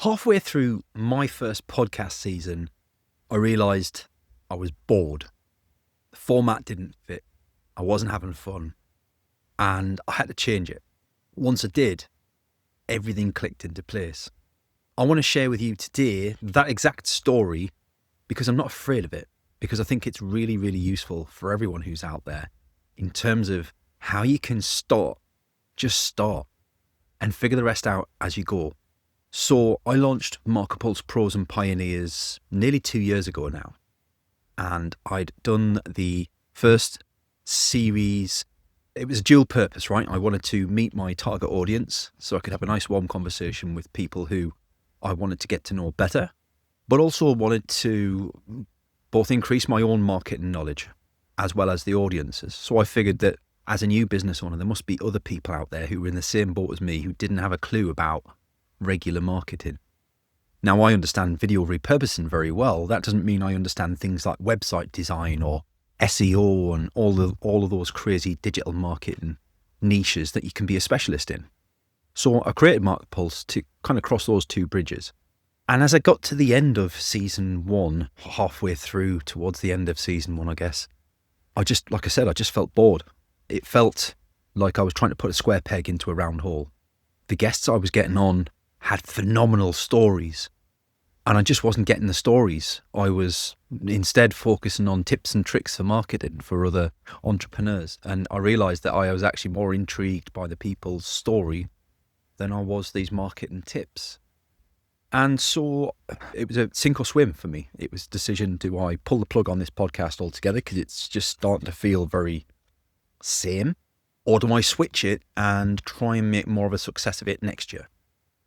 Halfway through my first podcast season, I realised I was bored. The format didn't fit. I wasn't having fun. And I had to change it. Once I did, everything clicked into place. I want to share with you today that exact story because I'm not afraid of it, because I think it's really, really useful for everyone who's out there in terms of how you can start, just start, and figure the rest out as you go. So I launched Market Pulse Pros and Pioneers nearly 2 years ago now. And I'd done the first series. It was a dual purpose, right? I wanted to meet my target audience so I could have a nice warm conversation with people who I wanted to get to know better, but also wanted to both increase my own marketing knowledge as well as the audiences. So I figured that as a new business owner, there must be other people out there who were in the same boat as me who didn't have a clue about regular marketing. Now, I understand video repurposing very well. That doesn't mean I understand things like website design or SEO and all of those crazy digital marketing niches that you can be a specialist in. So I created Market Pulse to kind of cross those two bridges. And as I got to the end of season one, halfway through towards the end of season one, I guess, I just felt bored. It felt like I was trying to put a square peg into a round hole. The guests I was getting on had phenomenal stories, and I just wasn't getting the stories. I was instead focusing on tips and tricks for marketing for other entrepreneurs, and I realised that I was actually more intrigued by the people's story than I was these marketing tips. And so it was a sink or swim for me. It was a decision, do I pull the plug on this podcast altogether because it's just starting to feel very same, or do I switch it and try and make more of a success of it next year?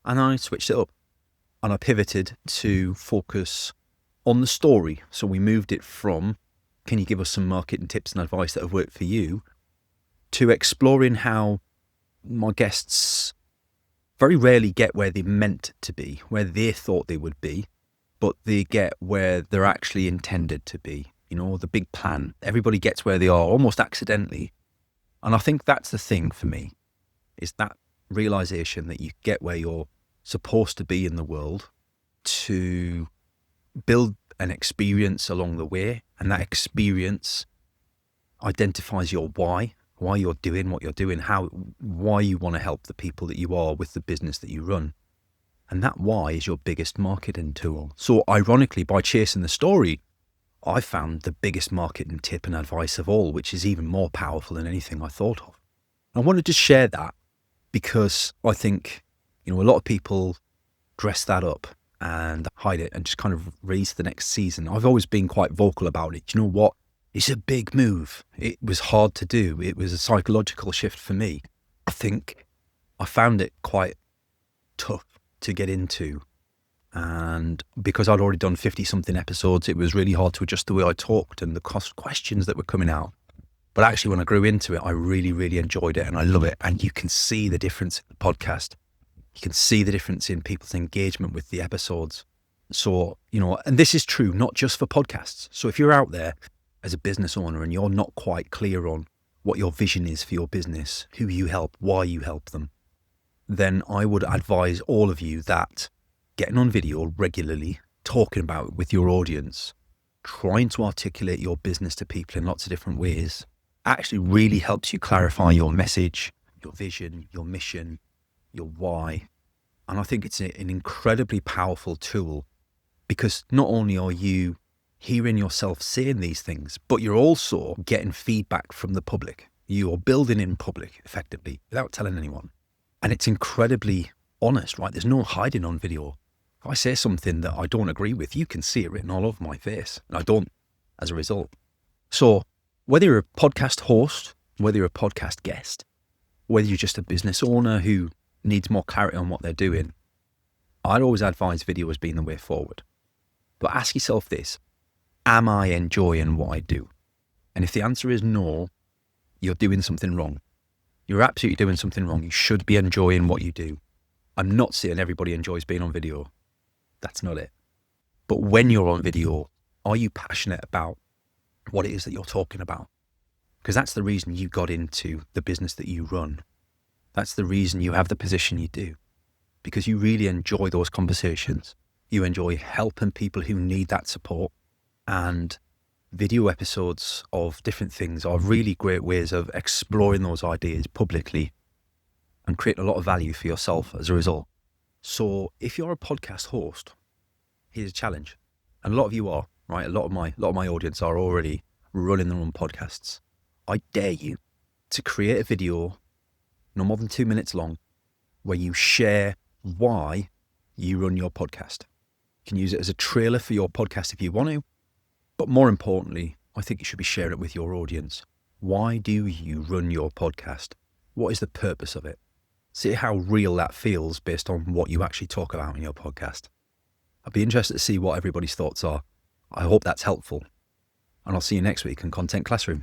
And I switched it up and I pivoted to focus on the story. So we moved it from, can you give us some marketing tips and advice that have worked for you, to exploring how my guests very rarely get where they're meant to be, where they thought they would be, but they get where they're actually intended to be. You know, the big plan. Everybody gets where they are almost accidentally. And I think that's the thing for me, is that realization that you get where you're supposed to be in the world to build an experience along the way. And that experience identifies your why you're doing what you're doing, why you want to help the people that you are with the business that you run. And that why is your biggest marketing tool. So ironically, by chasing the story, I found the biggest marketing tip and advice of all, which is even more powerful than anything I thought of. I wanted to share that because I think, a lot of people dress that up and hide it and just kind of raise the next season. I've always been quite vocal about it. You know what? It's a big move. It was hard to do. It was a psychological shift for me. I think I found it quite tough to get into. And because I'd already done 50-something episodes, it was really hard to adjust the way I talked and the questions that were coming out. But actually, when I grew into it, I really, really enjoyed it and I love it. And you can see the difference in the podcast. You can see the difference in people's engagement with the episodes. So, and this is true, not just for podcasts. So if you're out there as a business owner and you're not quite clear on what your vision is for your business, who you help, why you help them, then I would advise all of you that getting on video regularly, talking about it with your audience, trying to articulate your business to people in lots of different ways, actually really helps you clarify your message, your vision, your mission, your why. And I think it's an incredibly powerful tool because not only are you hearing yourself saying these things, but you're also getting feedback from the public. You are building in public effectively without telling anyone. And it's incredibly honest, right? There's no hiding on video. If I say something that I don't agree with, you can see it written all over my face. And I don't as a result. So whether you're a podcast host, whether you're a podcast guest, whether you're just a business owner who needs more clarity on what they're doing, I'd always advise video as being the way forward. But ask yourself this, am I enjoying what I do? And if the answer is no, you're doing something wrong. You're absolutely doing something wrong. You should be enjoying what you do. I'm not saying everybody enjoys being on video. That's not it. But when you're on video, are you passionate about what it is that you're talking about? Because that's the reason you got into the business that you run. That's the reason you have the position you do. because you really enjoy those conversations. You enjoy helping people who need that support, and video episodes of different things are really great ways of exploring those ideas publicly and creating a lot of value for yourself as a result. So if you're a podcast host, here's a challenge. And a lot of you are, right? A lot of my audience are already running their own podcasts. I dare you to create a video no more than 2 minutes long where you share why you run your podcast. You can use it as a trailer for your podcast if you want to, but more importantly, I think you should be sharing it with your audience. Why do you run your podcast? What is the purpose of it? See how real that feels based on what you actually talk about in your podcast. I'd be interested to see what everybody's thoughts are. I hope that's helpful. And I'll see you next week in Content Classroom.